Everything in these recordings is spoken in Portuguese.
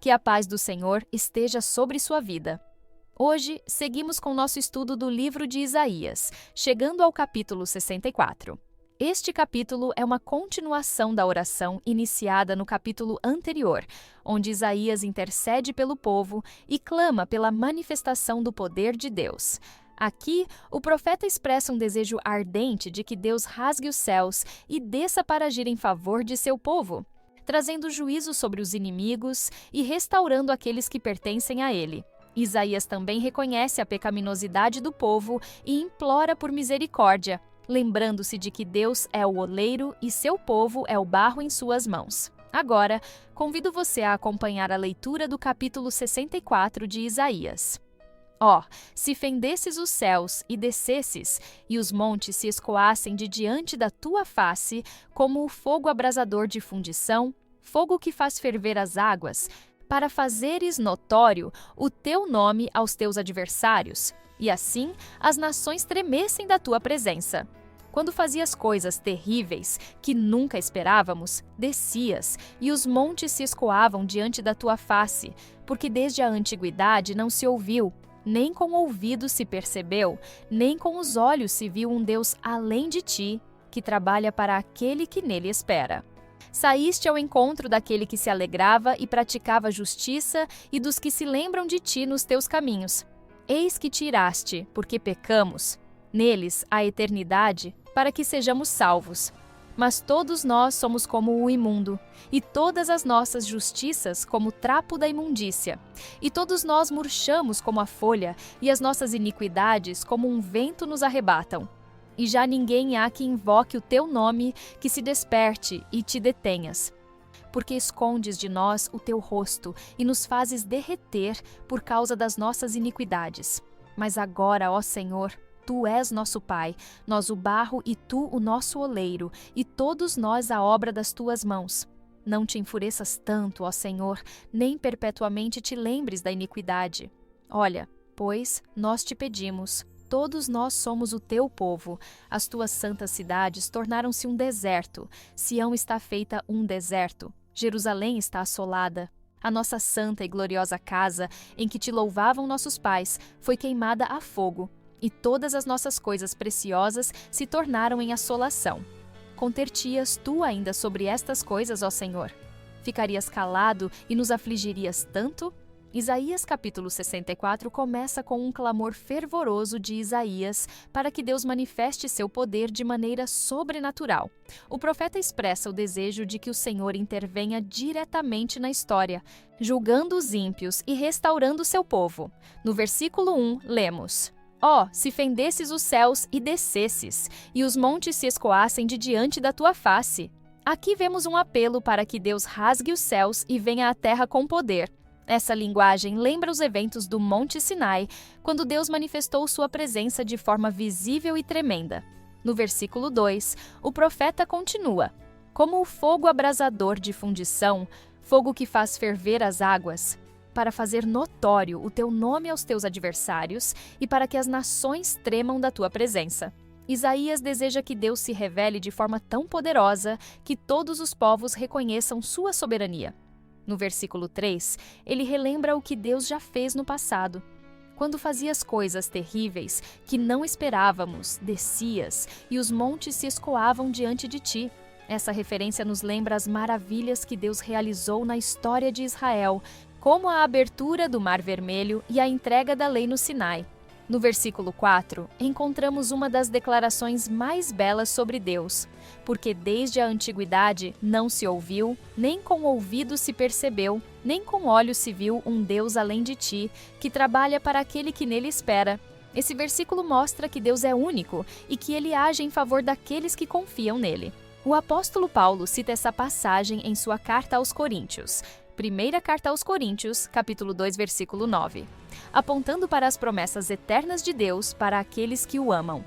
Que a paz do Senhor esteja sobre sua vida. Hoje, seguimos com nosso estudo do livro de Isaías, chegando ao capítulo 64. Este capítulo é uma continuação da oração iniciada no capítulo anterior, onde Isaías intercede pelo povo e clama pela manifestação do poder de Deus. Aqui, o profeta expressa um desejo ardente de que Deus rasgue os céus e desça para agir em favor de seu povo, trazendo juízo sobre os inimigos e restaurando aqueles que pertencem a ele. Isaías também reconhece a pecaminosidade do povo e implora por misericórdia, lembrando-se de que Deus é o oleiro e seu povo é o barro em suas mãos. Agora, convido você a acompanhar a leitura do capítulo 64 de Isaías. Se fendesses os céus e descesses, e os montes se escoassem de diante da tua face, como o fogo abrasador de fundição, fogo que faz ferver as águas, para fazeres notório o teu nome aos teus adversários, e assim as nações tremessem da tua presença. Quando fazias coisas terríveis que nunca esperávamos, descias, e os montes se escoavam diante da tua face, porque desde a antiguidade não se ouviu, nem com o ouvido se percebeu, nem com os olhos se viu um Deus além de ti, que trabalha para aquele que nele espera. Saíste ao encontro daquele que se alegrava e praticava justiça e dos que se lembram de ti nos teus caminhos. Eis que te iraste, porque pecamos. Neles há eternidade, para que sejamos salvos. Mas todos nós somos como o imundo, e todas as nossas justiças como trapo da imundícia. E todos nós murchamos como a folha, e as nossas iniquidades como um vento nos arrebatam. E já ninguém há que invoque o teu nome, que se desperte e te detenhas. Porque escondes de nós o teu rosto e nos fazes derreter por causa das nossas iniquidades. Mas agora, ó Senhor, tu és nosso Pai, nós o barro e tu o nosso oleiro, e todos nós a obra das tuas mãos. Não te enfureças tanto, ó Senhor, nem perpetuamente te lembres da iniquidade. Olha, pois, nós te pedimos, todos nós somos o teu povo. As tuas santas cidades tornaram-se um deserto. Sião está feita um deserto. Jerusalém está assolada. A nossa santa e gloriosa casa, em que te louvavam nossos pais, foi queimada a fogo, e todas as nossas coisas preciosas se tornaram em assolação. Conter-te-ias tu ainda sobre estas coisas, ó Senhor? Ficarias calado e nos afligirias tanto? Isaías capítulo 64 começa com um clamor fervoroso de Isaías para que Deus manifeste seu poder de maneira sobrenatural. O profeta expressa o desejo de que o Senhor intervenha diretamente na história, julgando os ímpios e restaurando seu povo. No versículo 1, lemos: se fendesses os céus e descesses, e os montes se escoassem de diante da tua face. Aqui vemos um apelo para que Deus rasgue os céus e venha à terra com poder. Essa linguagem lembra os eventos do Monte Sinai, quando Deus manifestou sua presença de forma visível e tremenda. No versículo 2, o profeta continua: como o fogo abrasador de fundição, fogo que faz ferver as águas, para fazer notório o teu nome aos teus adversários e para que as nações tremam da tua presença. Isaías deseja que Deus se revele de forma tão poderosa que todos os povos reconheçam sua soberania. No versículo 3, ele relembra o que Deus já fez no passado. Quando fazias coisas terríveis que não esperávamos, descias, e os montes se escoavam diante de ti. Essa referência nos lembra as maravilhas que Deus realizou na história de Israel, como a abertura do Mar Vermelho e a entrega da lei no Sinai. No versículo 4, encontramos uma das declarações mais belas sobre Deus, porque desde a antiguidade não se ouviu, nem com o ouvido se percebeu, nem com olhos se viu um Deus além de ti, que trabalha para aquele que nele espera. Esse versículo mostra que Deus é único e que ele age em favor daqueles que confiam nele. O apóstolo Paulo cita essa passagem em sua carta aos Coríntios. Primeira carta aos Coríntios, capítulo 2, versículo 9, apontando para as promessas eternas de Deus para aqueles que o amam.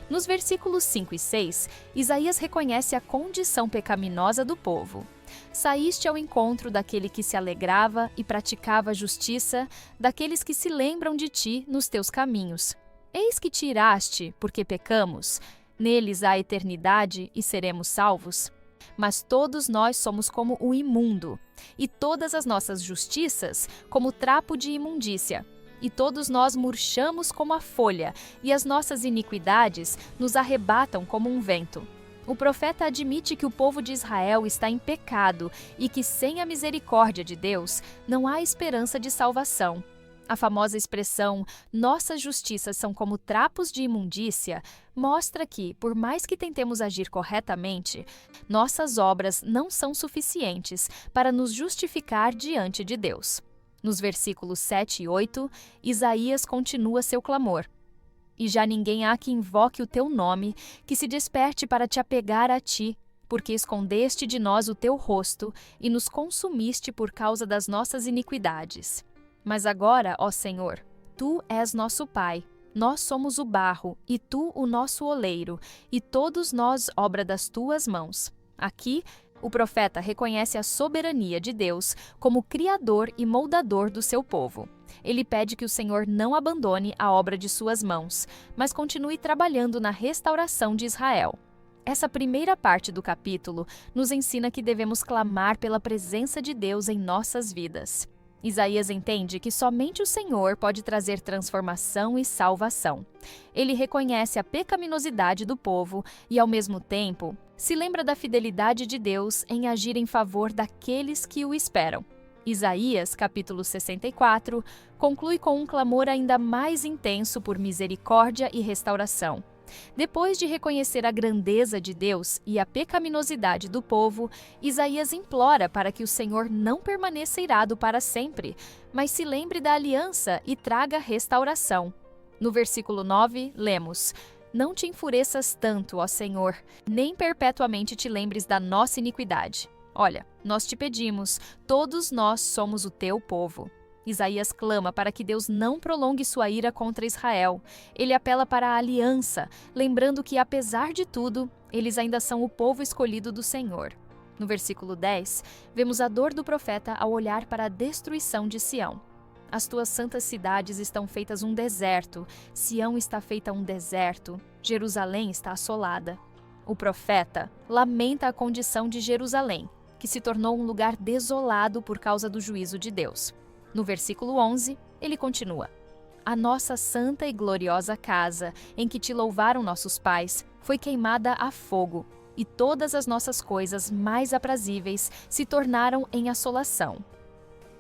Nos versículos 5 e 6, Isaías reconhece a condição pecaminosa do povo. Saíste ao encontro daquele que se alegrava e praticava justiça, daqueles que se lembram de ti nos teus caminhos. Eis que te iraste, porque pecamos. Neles há eternidade e seremos salvos. Mas todos nós somos como o imundo, e todas as nossas justiças como trapo de imundícia. E todos nós murchamos como a folha, e as nossas iniquidades nos arrebatam como um vento. O profeta admite que o povo de Israel está em pecado e que sem a misericórdia de Deus não há esperança de salvação. A famosa expressão "nossas justiças são como trapos de imundícia" mostra que, por mais que tentemos agir corretamente, nossas obras não são suficientes para nos justificar diante de Deus. Nos versículos 7 e 8, Isaías continua seu clamor. E já ninguém há que invoque o teu nome, que se desperte para te apegar a ti, porque escondeste de nós o teu rosto e nos consumiste por causa das nossas iniquidades. Mas agora, ó Senhor, tu és nosso Pai, nós somos o barro, e tu o nosso oleiro, e todos nós obra das tuas mãos. Aqui, o profeta reconhece a soberania de Deus como criador e moldador do seu povo. Ele pede que o Senhor não abandone a obra de suas mãos, mas continue trabalhando na restauração de Israel. Essa primeira parte do capítulo nos ensina que devemos clamar pela presença de Deus em nossas vidas. Isaías entende que somente o Senhor pode trazer transformação e salvação. Ele reconhece a pecaminosidade do povo e, ao mesmo tempo, se lembra da fidelidade de Deus em agir em favor daqueles que o esperam. Isaías, capítulo 64, conclui com um clamor ainda mais intenso por misericórdia e restauração. Depois de reconhecer a grandeza de Deus e a pecaminosidade do povo, Isaías implora para que o Senhor não permaneça irado para sempre, mas se lembre da aliança e traga restauração. No versículo 9, lemos: "Não te enfureças tanto, ó Senhor, nem perpetuamente te lembres da nossa iniquidade. Olha, nós te pedimos, todos nós somos o teu povo." Isaías clama para que Deus não prolongue sua ira contra Israel. Ele apela para a aliança, lembrando que, apesar de tudo, eles ainda são o povo escolhido do Senhor. No versículo 10, vemos a dor do profeta ao olhar para a destruição de Sião. As tuas santas cidades estão feitas um deserto, Sião está feita um deserto, Jerusalém está assolada. O profeta lamenta a condição de Jerusalém, que se tornou um lugar desolado por causa do juízo de Deus. No versículo 11, ele continua: "A nossa santa e gloriosa casa, em que te louvaram nossos pais, foi queimada a fogo, e todas as nossas coisas mais aprazíveis se tornaram em assolação."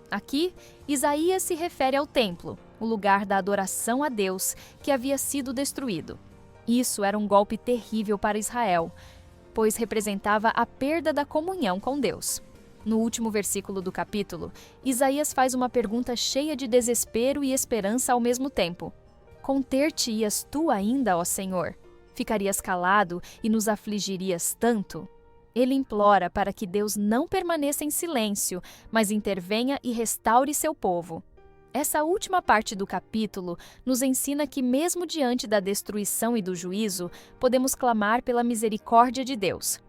Aqui, Isaías se refere ao templo, o lugar da adoração a Deus, que havia sido destruído. Isso era um golpe terrível para Israel, pois representava a perda da comunhão com Deus. No último versículo do capítulo, Isaías faz uma pergunta cheia de desespero e esperança ao mesmo tempo. "Conter-te-ias tu ainda, ó Senhor? Ficarias calado e nos afligirias tanto?" Ele implora para que Deus não permaneça em silêncio, mas intervenha e restaure seu povo. Essa última parte do capítulo nos ensina que, mesmo diante da destruição e do juízo, podemos clamar pela misericórdia de Deus.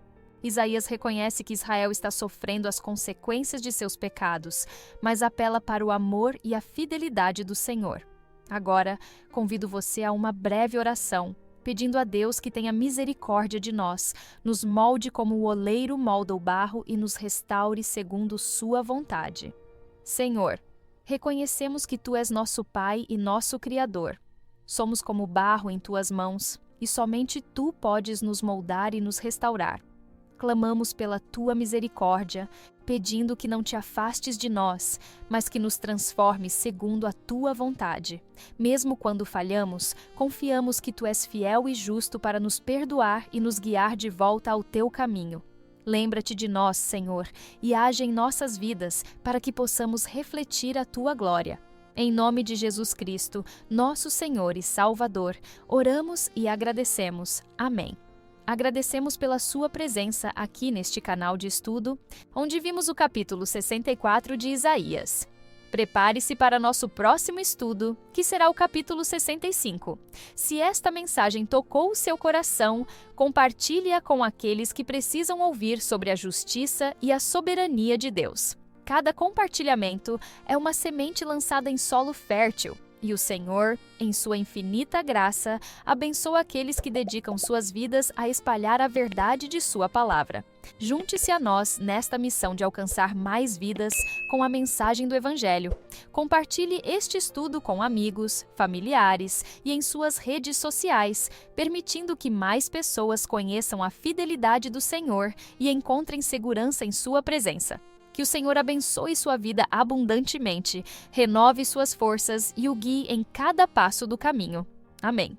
Isaías reconhece que Israel está sofrendo as consequências de seus pecados, mas apela para o amor e a fidelidade do Senhor. Agora, convido você a uma breve oração, pedindo a Deus que tenha misericórdia de nós, nos molde como o oleiro molda o barro e nos restaure segundo sua vontade. Senhor, reconhecemos que Tu és nosso Pai e nosso Criador. Somos como barro em Tuas mãos, e somente Tu podes nos moldar e nos restaurar. Clamamos pela Tua misericórdia, pedindo que não Te afastes de nós, mas que nos transformes segundo a Tua vontade. Mesmo quando falhamos, confiamos que Tu és fiel e justo para nos perdoar e nos guiar de volta ao Teu caminho. Lembra-te de nós, Senhor, e age em nossas vidas para que possamos refletir a Tua glória. Em nome de Jesus Cristo, nosso Senhor e Salvador, oramos e agradecemos. Amém. Agradecemos pela sua presença aqui neste canal de estudo, onde vimos o capítulo 64 de Isaías. Prepare-se para nosso próximo estudo, que será o capítulo 65. Se esta mensagem tocou o seu coração, compartilhe-a com aqueles que precisam ouvir sobre a justiça e a soberania de Deus. Cada compartilhamento é uma semente lançada em solo fértil, E o Senhor, em sua infinita graça, abençoa aqueles que dedicam suas vidas a espalhar a verdade de sua palavra. Junte-se a nós nesta missão de alcançar mais vidas com a mensagem do Evangelho. Compartilhe este estudo com amigos, familiares e em suas redes sociais, permitindo que mais pessoas conheçam a fidelidade do Senhor e encontrem segurança em sua presença. Que o Senhor abençoe sua vida abundantemente, renove suas forças e o guie em cada passo do caminho. Amém.